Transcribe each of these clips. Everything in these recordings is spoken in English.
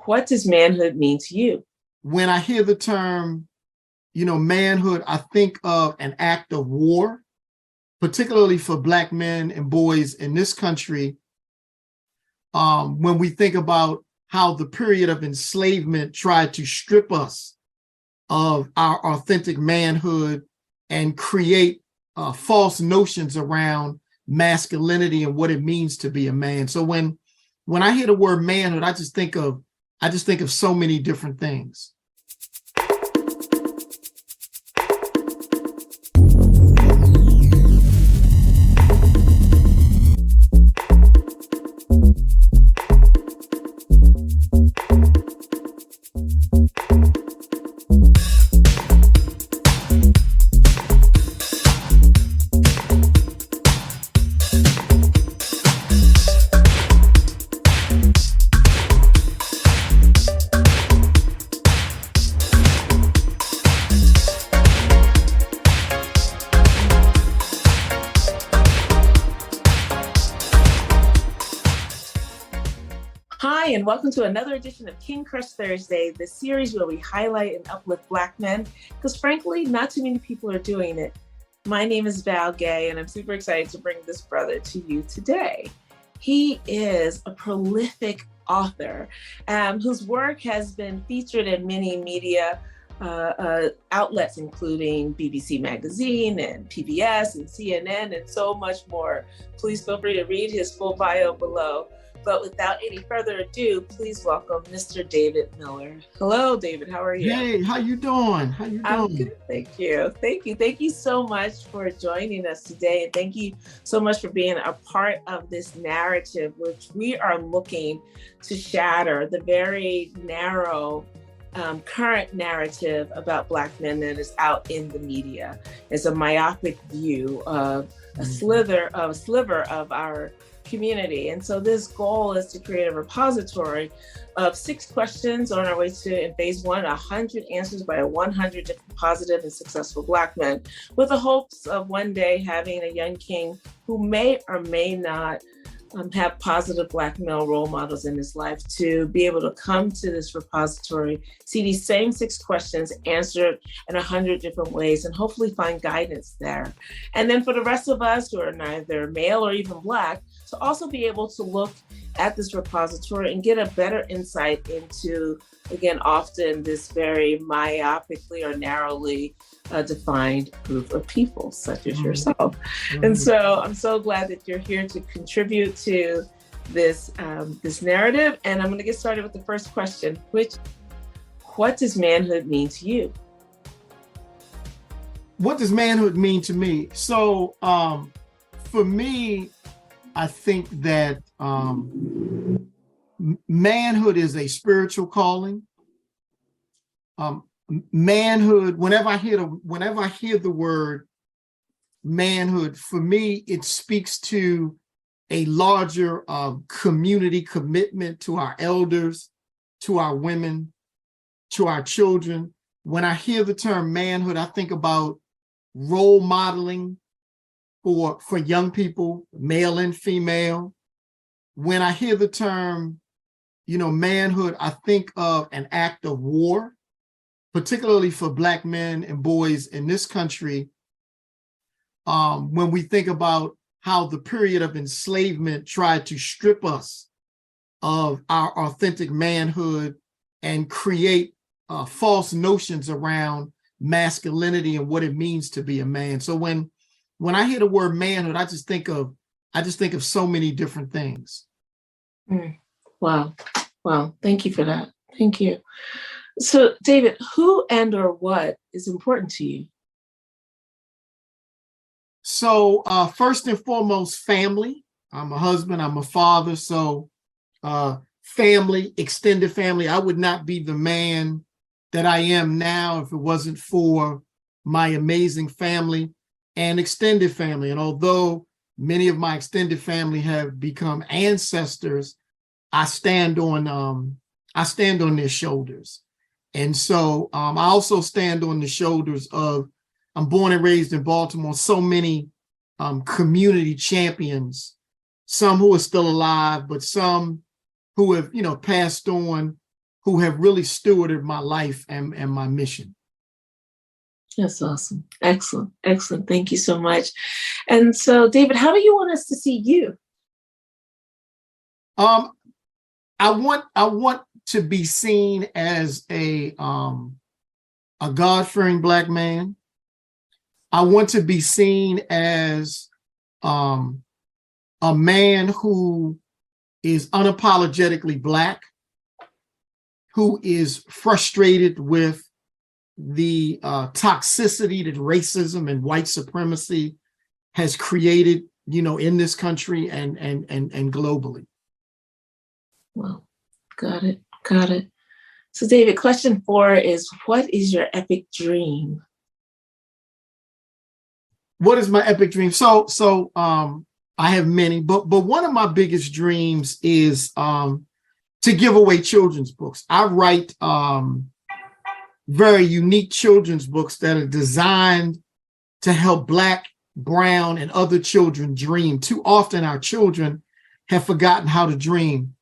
What does manhood mean to you? When I hear the term, manhood, I think of an act of war, particularly for Black men and boys in this country. When we think about how the period of enslavement tried to strip us of our authentic manhood and create false notions around masculinity and what it means to be a man. So when I hear the word manhood, I just think of so many different things. Hi, and welcome to another edition of King Crush Thursday, the series where we highlight and uplift Black men, because frankly, not too many people are doing it. My name is Veggie, and I'm super excited to bring this brother to you today. He is a prolific author whose work has been featured in many media outlets, including BBC Magazine and PBS and CNN and so much more. Please feel free to read his full bio below. But without any further ado, please welcome Mr. David Miller. Hello, David. How are you? Hey, how you doing? I'm good. Thank you. Thank you so much for joining us today. And thank you so much for being a part of this narrative, which we are looking to shatter the very narrow current narrative about Black men that is out in the media. It's a myopic view of a sliver of our community. And so this goal is to create a repository of 6 questions on our way to, in phase 1, 100 answers by 100 different positive and successful Black men, with the hopes of one day having a young king who may or may not have positive Black male role models in his life to be able to come to this repository, see these same 6 questions answered in 100 different ways, and hopefully find guidance there. And then for the rest of us who are neither male or even Black, to also be able to look at this repository and get a better insight into, again, often this very myopically or narrowly defined group of people, such as yourself. And so I'm so glad that you're here to contribute to this this narrative. And I'm going to get started with the first question, what does manhood mean to you? What does manhood mean to me? So for me, I think that manhood is a spiritual calling. Manhood, whenever I hear the word manhood, for me, it speaks to a larger community commitment to our elders, to our women, to our children. When I hear the term manhood, I think about role modeling for young people, male and female. When I hear the term, manhood, I think of an act of war, particularly for Black men and boys in this country. When we think about how the period of enslavement tried to strip us of our authentic manhood and create false notions around masculinity and what it means to be a man. So when I hear the word manhood, I just think of so many different things. Wow. Thank you for that. Thank you. So, David, who and or what is important to you? So first and foremost, family. I'm a husband, I'm a father. So family, extended family. I would not be the man that I am now if it wasn't for my amazing family and extended family. And although many of my extended family have become ancestors, I stand on their shoulders. And so I also stand on the shoulders of, I'm born and raised in Baltimore, so many community champions, some who are still alive, but some who have, passed on, who have really stewarded my life and my mission. That's awesome. Excellent. Excellent. Thank you so much. And so, David, how do you want us to see you? I want to be seen as a God-fearing Black man. I want to be seen as a man who is unapologetically Black, who is frustrated with the toxicity that racism and white supremacy has created, in this country and globally. Well, got it. Got it. So, David, question 4 is, what is your epic dream? What is my epic dream? So I have many, but one of my biggest dreams is to give away children's books. I write very unique children's books that are designed to help Black, brown, and other children dream. Too often our children have forgotten how to dream.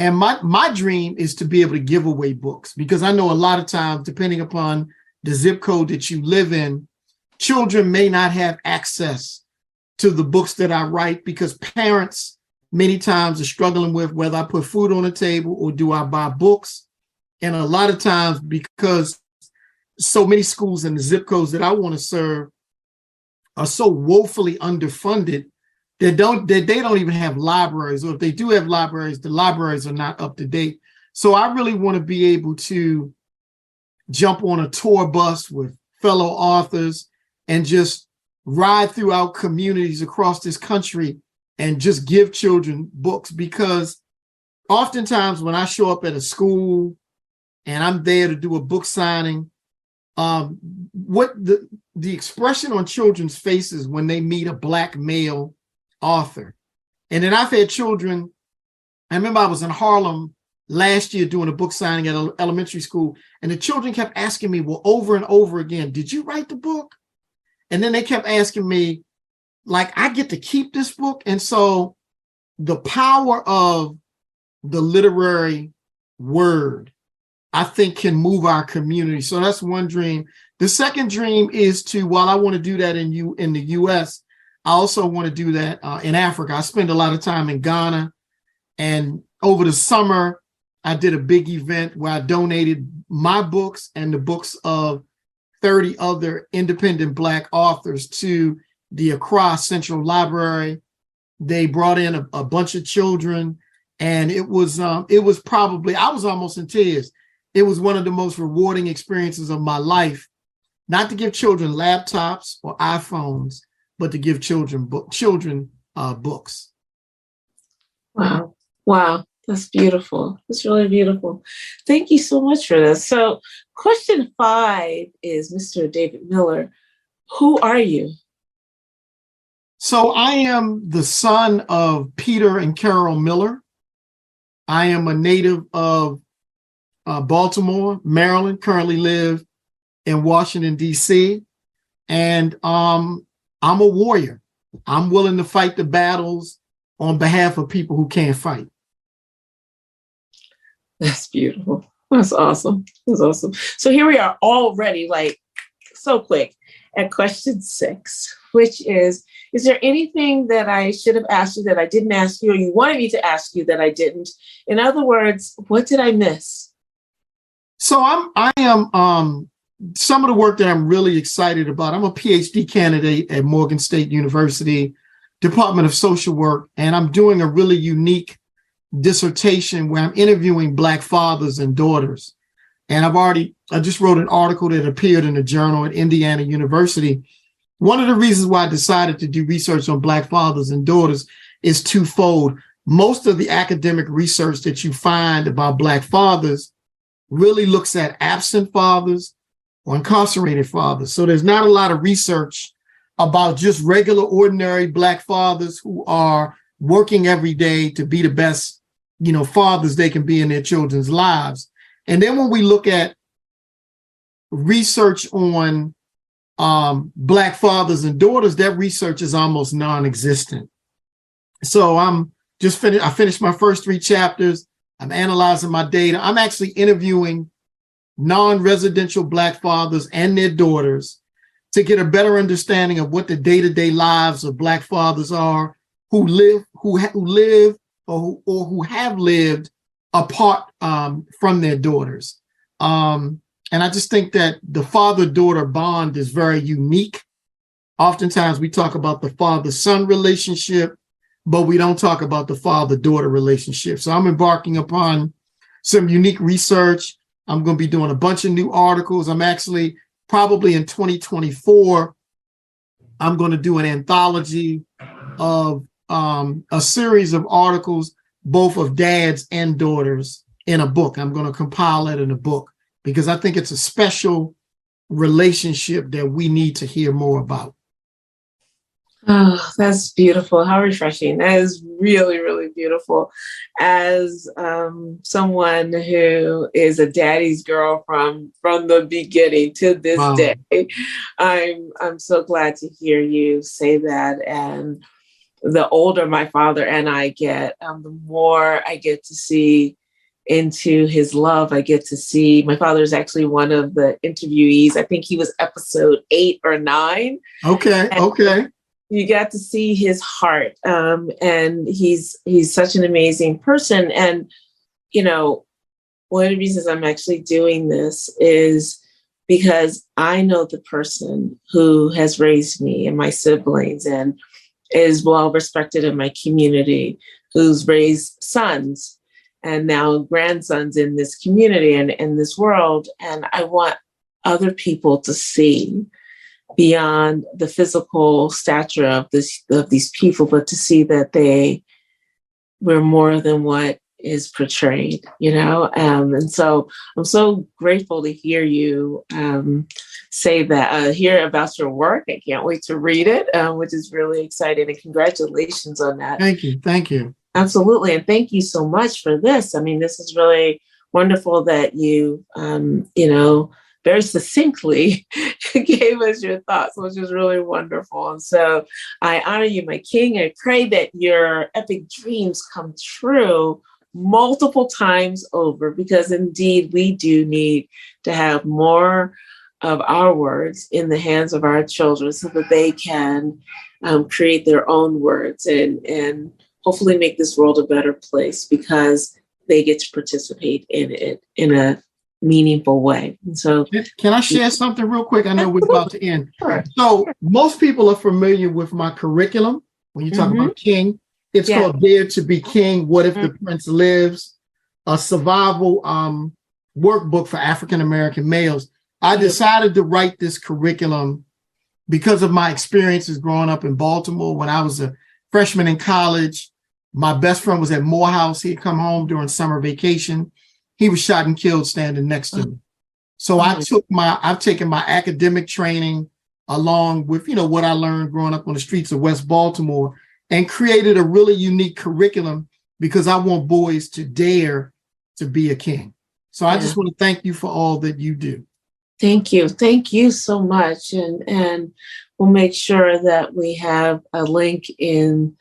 And my dream is to be able to give away books, because I know a lot of times, depending upon the zip code that you live in, children may not have access to the books that I write, because parents many times are struggling with whether I put food on the table or do I buy books. And a lot of times, because so many schools in the zip codes that I want to serve are so woefully underfunded, they don't even have libraries, or if they do have libraries, the libraries are not up to date. So I really want to be able to jump on a tour bus with fellow authors and just ride throughout communities across this country and just give children books. Because oftentimes when I show up at a school and I'm there to do a book signing, what the expression on children's faces when they meet a Black male author. And then I've had children, I remember I was in Harlem last year doing a book signing at an elementary school, and the children kept asking me, well, over and over again, did you write the book? And then they kept asking me, like, I get to keep this book? And so the power of the literary word, I think, can move our community. So that's one dream. The second dream is to, while I want to do that in the US, I also want to do that in Africa. I spend a lot of time in Ghana, and over the summer, I did a big event where I donated my books and the books of 30 other independent Black authors to the Accra Central Library. They brought in a bunch of children, and it was probably, I was almost in tears. It was one of the most rewarding experiences of my life, not to give children laptops or iPhones, but to give children books. Wow. Wow. That's beautiful. That's really beautiful. Thank you so much for this. So question 5 is, Mr. David Miller, who are you? So I am the son of Peter and Carol Miller. I am a native of Baltimore, Maryland, currently live in Washington, D.C. And I'm a warrior. I'm willing to fight the battles on behalf of people who can't fight. That's beautiful. That's awesome. That's awesome. So here we are already, like, so quick at question 6, which is there anything that I should have asked you that I didn't ask you, or you wanted me to ask you that I didn't? In other words, what did I miss? So I am some of the work that I'm really excited about. I'm a PhD candidate at Morgan State University, Department of Social Work, and I'm doing a really unique dissertation where I'm interviewing Black fathers and daughters. And I just wrote an article that appeared in a journal at Indiana University. One of the reasons why I decided to do research on Black fathers and daughters is twofold. Most of the academic research that you find about Black fathers really looks at absent fathers or incarcerated fathers. So there's not a lot of research about just regular, ordinary Black fathers who are working every day to be the best, fathers they can be in their children's lives. And then when we look at research on Black fathers and daughters, that research is almost non-existent. So I finished my first 3 chapters. I'm analyzing my data. I'm actually interviewing non-residential Black fathers and their daughters to get a better understanding of what the day-to-day lives of Black fathers are who live or who have lived apart from their daughters. And I just think that the father-daughter bond is very unique. Oftentimes we talk about the father-son relationship, but we don't talk about the father-daughter relationship. So I'm embarking upon some unique research. I'm going to be doing a bunch of new articles. I'm actually probably in 2024, I'm going to do an anthology of a series of articles, both of dads and daughters in a book. I'm going to compile it in a book because I think it's a special relationship that we need to hear more about. Oh, that's beautiful. How refreshing. That is really, really beautiful. As someone who is a daddy's girl from the beginning to this day, I'm so glad to hear you say that. And the older my father and I get, the more I get to see into his love. I get to see, my father is actually one of the interviewees. I think he was episode 8 or 9. Okay. You got to see his heart. And he's such an amazing person. And, you know, one of the reasons I'm actually doing this is because I know the person who has raised me and my siblings and is well respected in my community, who's raised sons and now grandsons in this community and in this world. And I want other people to see beyond the physical stature of these people, but to see that they were more than what is portrayed, you know? And so I'm so grateful to hear you say that, hear about your work. I can't wait to read it, which is really exciting. And congratulations on that. Thank you. Absolutely. And thank you so much for this. I mean, this is really wonderful that you, very succinctly gave us your thoughts, which is really wonderful. And so I honor you, my king. I pray that your epic dreams come true multiple times over, because indeed we do need to have more of our words in the hands of our children so that they can create their own words and hopefully make this world a better place because they get to participate in it in a meaningful way. And so can I share something real quick? I know we're about to end. Sure. So most people are familiar with my curriculum. When you talk about King, it's called Dare to Be King. What if the Prince Lives? A survival workbook for African-American males. I decided to write this curriculum because of my experiences growing up in Baltimore. When I was a freshman in college, my best friend was at Morehouse. He'd come home during summer vacation. He was shot and killed standing next to me. So I've taken my academic training along with, what I learned growing up on the streets of West Baltimore and created a really unique curriculum because I want boys to dare to be a king. So I just want to thank you for all that you do. Thank you. Thank you so much. And we'll make sure that we have a link in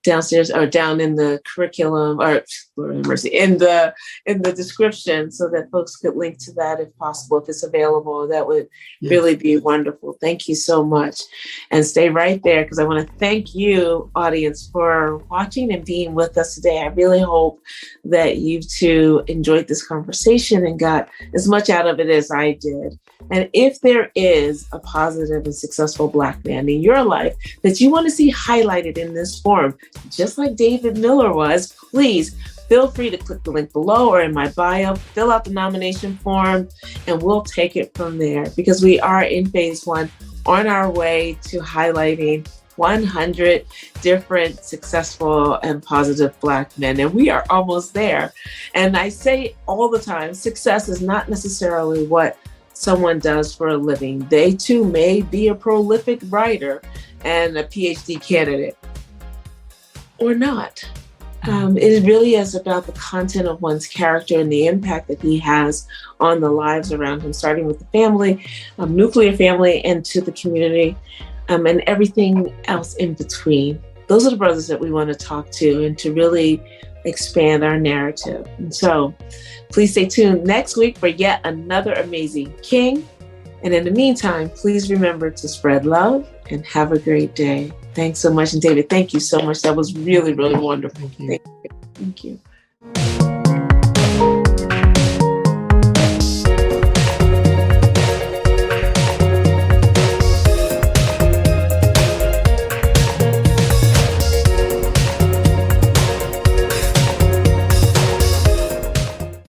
downstairs or down in the curriculum or in the description so that folks could link to that if possible, if it's available. That would really be wonderful. Thank you so much. And stay right there because I want to thank you, audience, for watching and being with us today. I really hope that you too enjoyed this conversation and got as much out of it as I did. And if there is a positive and successful Black man in your life that you want to see highlighted in this forum, just like David Miller was, please feel free to click the link below or in my bio, fill out the nomination form, and we'll take it from there because we are in phase 1 on our way to highlighting 100 different successful and positive Black men. And we are almost there. And I say all the time, success is not necessarily what someone does for a living. They too may be a prolific writer and a PhD candidate or not. It really is about the content of one's character and the impact that he has on the lives around him, starting with the family, nuclear family, and to the community, and everything else in between. Those are the brothers that we want to talk to and to really expand our narrative. And so please stay tuned next week for yet another amazing king. And in the meantime, please remember to spread love and have a great day. Thanks so much. And David, thank you so much. That was really, really wonderful. Thank you. Thank you.